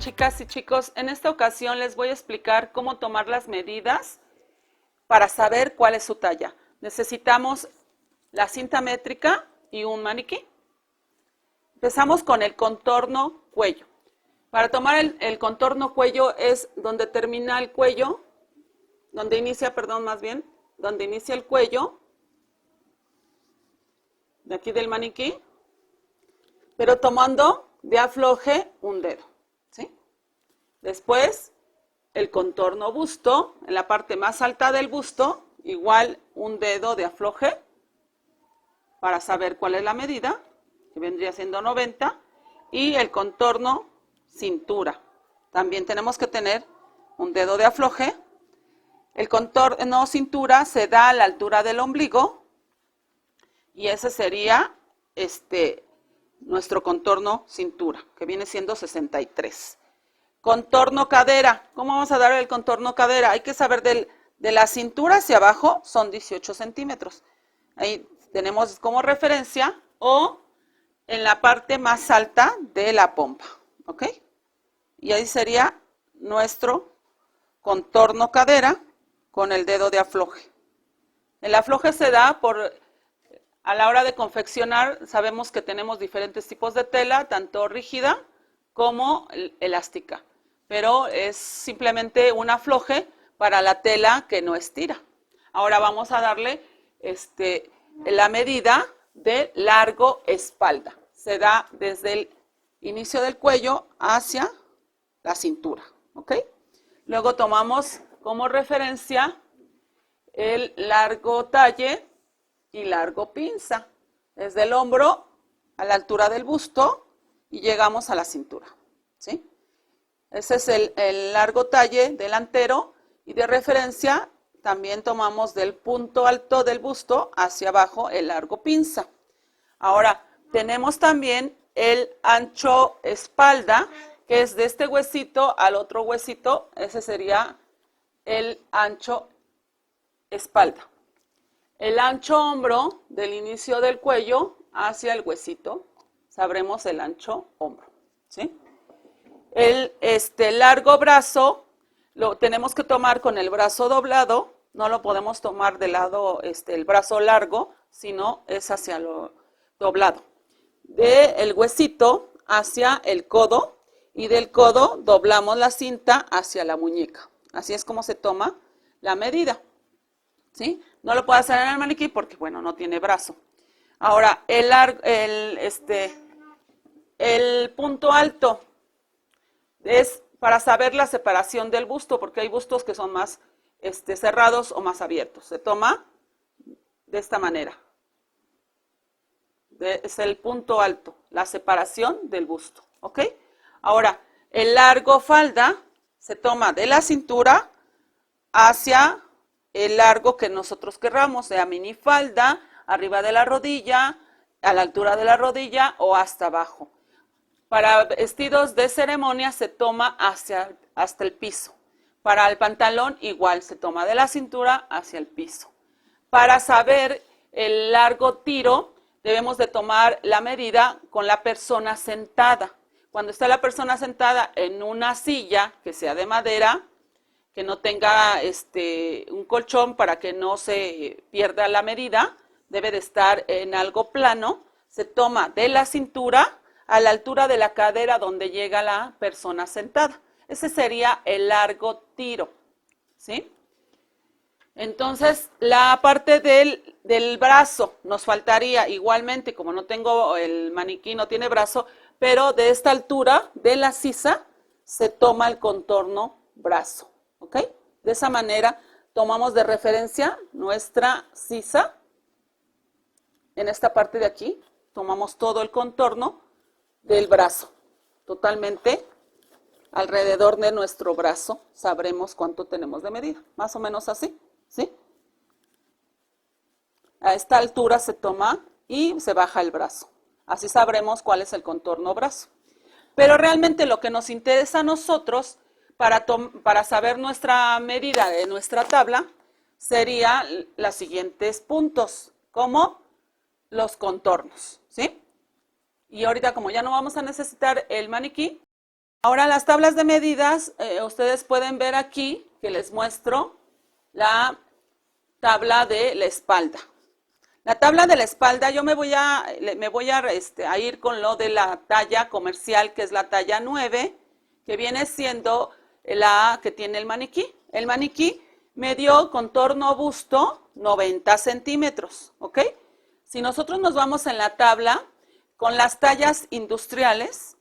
Chicas y chicos, en esta ocasión les voy a explicar cómo tomar las medidas para saber cuál es su talla. Necesitamos la cinta métrica y un maniquí. Empezamos con el contorno cuello. Para tomar el contorno cuello es donde termina el cuello, donde inicia el cuello, de aquí del maniquí, pero tomando de afloje un dedo, ¿sí? Después, el contorno busto, en la parte más alta del busto, igual un dedo de afloje para saber cuál es la medida, que vendría siendo 90, y el contorno cintura. También tenemos que tener un dedo de afloje. El contorno cintura se da a la altura del ombligo y ese sería nuestro contorno cintura, que viene siendo 63. Contorno cadera. ¿Cómo vamos a dar el contorno cadera? Hay que saber de la cintura hacia abajo son 18 centímetros. Ahí tenemos como referencia o en la parte más alta de la pompa, ¿ok? Y ahí sería nuestro contorno cadera con el dedo de afloje. El afloje se da a la hora de confeccionar, sabemos que tenemos diferentes tipos de tela, tanto rígida como elástica, pero es simplemente un afloje para la tela que no estira. Ahora vamos a darle la medida de largo espalda. Se da desde el inicio del cuello hacia la cintura, ¿ok? Luego tomamos como referencia el largo talle y largo pinza, desde el hombro a la altura del busto y llegamos a la cintura, ¿sí? Ese es el largo talle delantero y de referencia también tomamos del punto alto del busto hacia abajo el largo pinza. Ahora, tenemos también el ancho espalda, que es de este huesito al otro huesito, ese sería el ancho espalda. El ancho hombro del inicio del cuello hacia el huesito, sabremos el ancho hombro, ¿sí? El largo brazo lo tenemos que tomar con el brazo doblado, no lo podemos tomar de lado el brazo largo, sino es hacia lo doblado. Del huesito hacia el codo y del codo doblamos la cinta hacia la muñeca. Así es como se toma la medida, ¿sí? No lo puedo hacer en el maniquí porque, bueno, no tiene brazo. Ahora, el punto alto es para saber la separación del busto, porque hay bustos que son más cerrados o más abiertos. Se toma de esta manera. Es el punto alto, la separación del busto, ¿ok? Ahora, el largo falda se toma de la cintura hacia el largo que nosotros querramos, sea minifalda, arriba de la rodilla, a la altura de la rodilla o hasta abajo. Para vestidos de ceremonia se toma hasta el piso. Para el pantalón igual se toma de la cintura hacia el piso. Para saber el largo tiro debemos de tomar la medida con la persona sentada. Cuando está la persona sentada en una silla que sea de madera, que no tenga un colchón para que no se pierda la medida, debe de estar en algo plano, se toma de la cintura a la altura de la cadera donde llega la persona sentada. Ese sería el largo tiro, ¿sí? Entonces, la parte del brazo nos faltaría igualmente, como no tengo el maniquí, no tiene brazo, pero de esta altura de la sisa se toma el contorno brazo. ¿Ok? De esa manera tomamos de referencia nuestra sisa. En esta parte de aquí tomamos todo el contorno del brazo. Totalmente alrededor de nuestro brazo sabremos cuánto tenemos de medida. Más o menos así, ¿sí? A esta altura se toma y se baja el brazo. Así sabremos cuál es el contorno brazo. Pero realmente lo que nos interesa a nosotros para saber nuestra medida de nuestra tabla sería los siguientes puntos, como los contornos, ¿sí? Y ahorita como ya no vamos a necesitar el maniquí, Ahora las tablas de medidas, ustedes pueden ver aquí que les muestro la tabla de la espalda. La tabla de la espalda, yo me voy a ir con lo de la talla comercial, que es la talla 9, que viene siendo la que tiene el maniquí. El maniquí me dio contorno busto 90 centímetros, ¿ok? Si nosotros nos vamos en la tabla con las tallas industriales,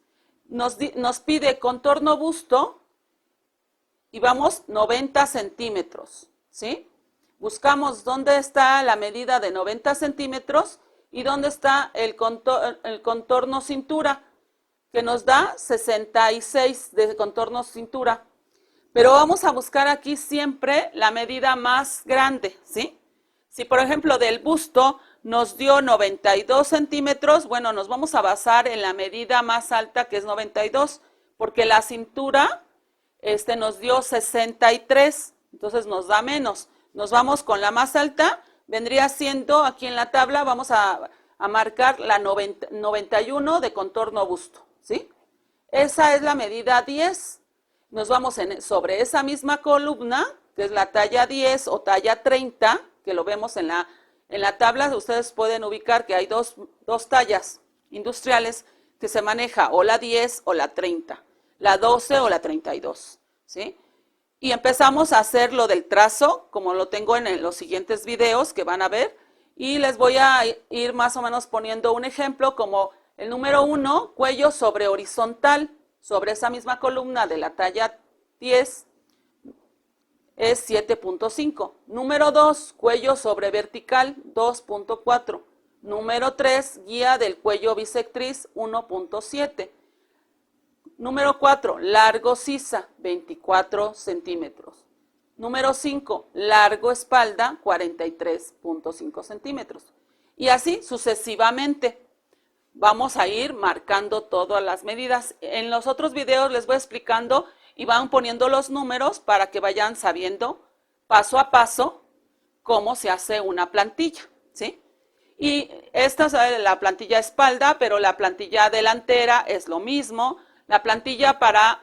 nos pide contorno busto y vamos 90 centímetros, ¿sí? Buscamos dónde está la medida de 90 centímetros y dónde está el contorno cintura, que nos da 66 de contorno cintura. Pero vamos a buscar aquí siempre la medida más grande, ¿sí? Si, por ejemplo, del busto nos dio 92 centímetros, bueno, nos vamos a basar en la medida más alta, que es 92, porque la cintura nos dio 63, entonces nos da menos. Nos vamos con la más alta, vendría siendo, aquí en la tabla, vamos a marcar la 91 de contorno busto, ¿sí? Esa es la medida 10. Nos vamos sobre esa misma columna, que es la talla 10 o talla 30, que lo vemos en la tabla. Ustedes pueden ubicar que hay dos tallas industriales que se maneja, o la 10 o la 30, la 12 o la 32, ¿sí? Y empezamos a hacer lo del trazo, como lo tengo en los siguientes videos que van a ver, y les voy a ir más o menos poniendo un ejemplo como el número 1, cuello sobre horizontal, sobre esa misma columna de la talla 10, es 7.5. Número 2, cuello sobre vertical, 2.4. Número 3, guía del cuello bisectriz, 1.7. Número 4, largo sisa, 24 centímetros. Número 5, largo espalda, 43.5 centímetros. Y así sucesivamente. Vamos a ir marcando todas las medidas. En los otros videos les voy explicando y van poniendo los números para que vayan sabiendo paso a paso cómo se hace una plantilla, ¿sí? Y esta es la plantilla espalda, pero la plantilla delantera es lo mismo. La plantilla para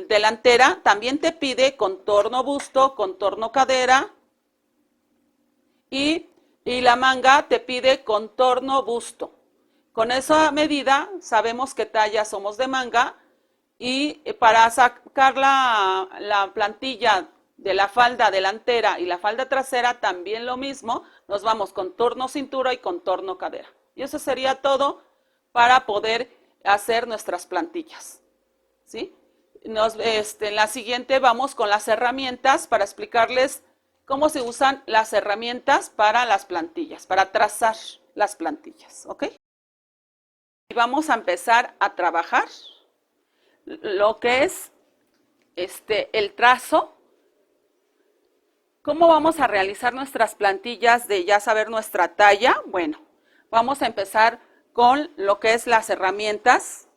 delantera también te pide contorno busto, contorno cadera y la manga te pide contorno busto. Con esa medida sabemos qué talla somos de manga y para sacar la plantilla de la falda delantera y la falda trasera también lo mismo, nos vamos contorno cintura y contorno cadera. Y eso sería todo para poder hacer nuestras plantillas, ¿sí? En la siguiente vamos con las herramientas para explicarles cómo se usan las herramientas para las plantillas, para trazar las plantillas, ¿ok? Y vamos a empezar a trabajar lo que es el trazo. ¿Cómo vamos a realizar nuestras plantillas de ya saber nuestra talla? Bueno, vamos a empezar con lo que es las herramientas,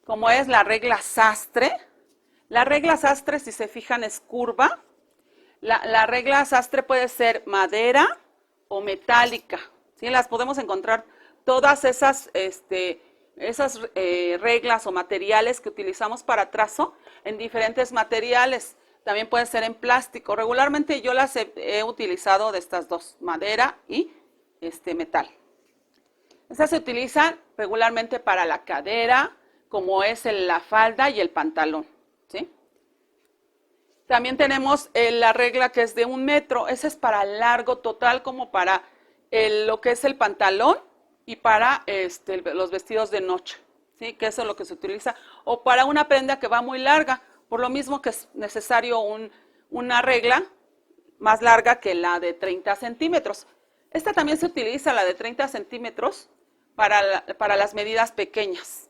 como es la regla sastre. La regla sastre, si se fijan, es curva. La regla sastre puede ser madera o metálica, ¿sí? Las podemos encontrar todas esas reglas o materiales que utilizamos para trazo en diferentes materiales. También puede ser en plástico. Regularmente yo las he utilizado de estas dos, madera y metal. Estas se utilizan regularmente para la cadera, como es la falda y el pantalón, ¿sí? También tenemos la regla que es de 1 metro. Esa es para largo total, como para lo que es el pantalón y para los vestidos de noche, ¿sí? Que eso es lo que se utiliza. O para una prenda que va muy larga, por lo mismo que es necesario una regla más larga que la de 30 centímetros. Esta también se utiliza, la de 30 centímetros, para las medidas pequeñas.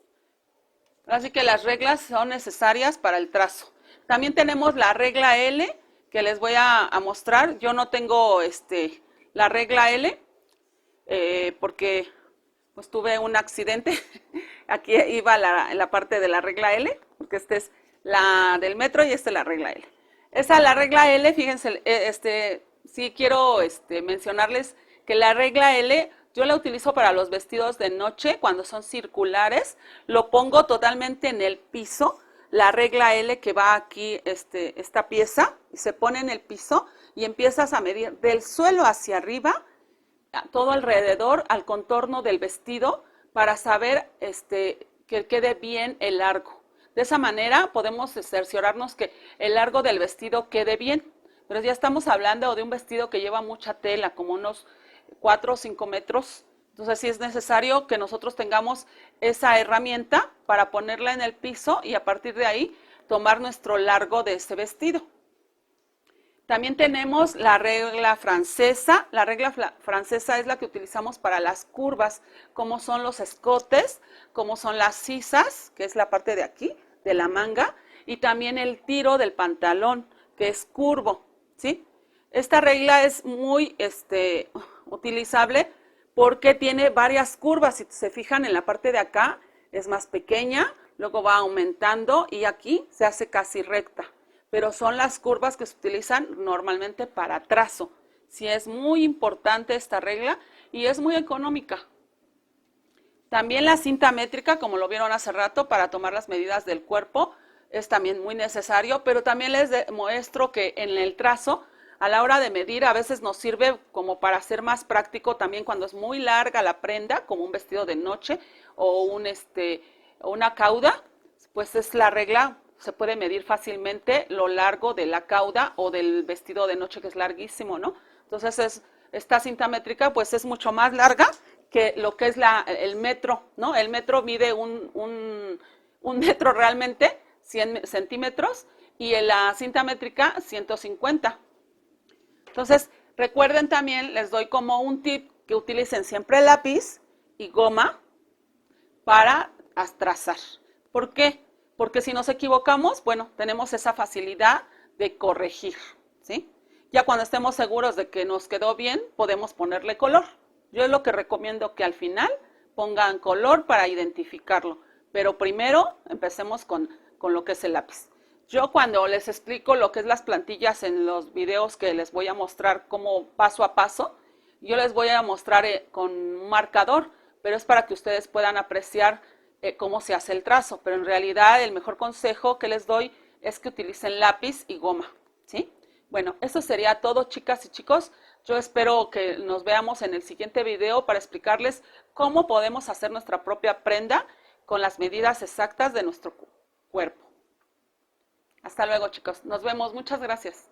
Así que las reglas son necesarias para el trazo. También tenemos la regla L, que les voy a mostrar. Yo no tengo la regla L, porque pues tuve un accidente. Aquí iba la parte de la regla L, porque esta es la del metro y esta es la regla L. La regla L, fíjense, sí quiero mencionarles que la regla L Yo la utilizo para los vestidos de noche, cuando son circulares, lo pongo totalmente en el piso, la regla L que va aquí, esta pieza, y se pone en el piso y empiezas a medir del suelo hacia arriba, todo alrededor, al contorno del vestido, para saber que quede bien el largo. De esa manera podemos cerciorarnos que el largo del vestido quede bien. Pero ya estamos hablando de un vestido que lleva mucha tela, como unos 4 o 5 metros. Entonces sí es necesario que nosotros tengamos esa herramienta para ponerla en el piso y a partir de ahí tomar nuestro largo de ese vestido. También tenemos la regla francesa. La regla francesa es la que utilizamos para las curvas, como son los escotes, como son las sisas, que es la parte de aquí, de la manga, y también el tiro del pantalón, que es curvo, ¿sí? Esta regla es muy utilizable porque tiene varias curvas. Si se fijan en la parte de acá, es más pequeña, luego va aumentando y aquí se hace casi recta. Pero son las curvas que se utilizan normalmente para trazo. Sí, es muy importante esta regla y es muy económica. También la cinta métrica, como lo vieron hace rato, para tomar las medidas del cuerpo, es también muy necesario, pero también les muestro que en el trazo, a la hora de medir, a veces nos sirve como para ser más práctico también cuando es muy larga la prenda, como un vestido de noche o una cauda, pues es la regla. Se puede medir fácilmente lo largo de la cauda o del vestido de noche, que es larguísimo, ¿no? Entonces esta cinta métrica pues es mucho más larga que lo que es el metro, ¿no? El metro mide un metro realmente, 100 centímetros, y en la cinta métrica 150. Entonces, recuerden también, les doy como un tip, que utilicen siempre lápiz y goma para trazar. ¿Por qué? Porque si nos equivocamos, bueno, tenemos esa facilidad de corregir, ¿sí? Ya cuando estemos seguros de que nos quedó bien, podemos ponerle color. Yo es lo que recomiendo, que al final pongan color para identificarlo, pero primero empecemos con lo que es el lápiz. Yo cuando les explico lo que es las plantillas en los videos que les voy a mostrar como paso a paso, yo les voy a mostrar con un marcador, pero es para que ustedes puedan apreciar cómo se hace el trazo, pero en realidad el mejor consejo que les doy es que utilicen lápiz y goma, ¿sí? Bueno, eso sería todo, chicas y chicos. Yo espero que nos veamos en el siguiente video para explicarles cómo podemos hacer nuestra propia prenda con las medidas exactas de nuestro cuerpo. Hasta luego, chicos. Nos vemos. Muchas gracias.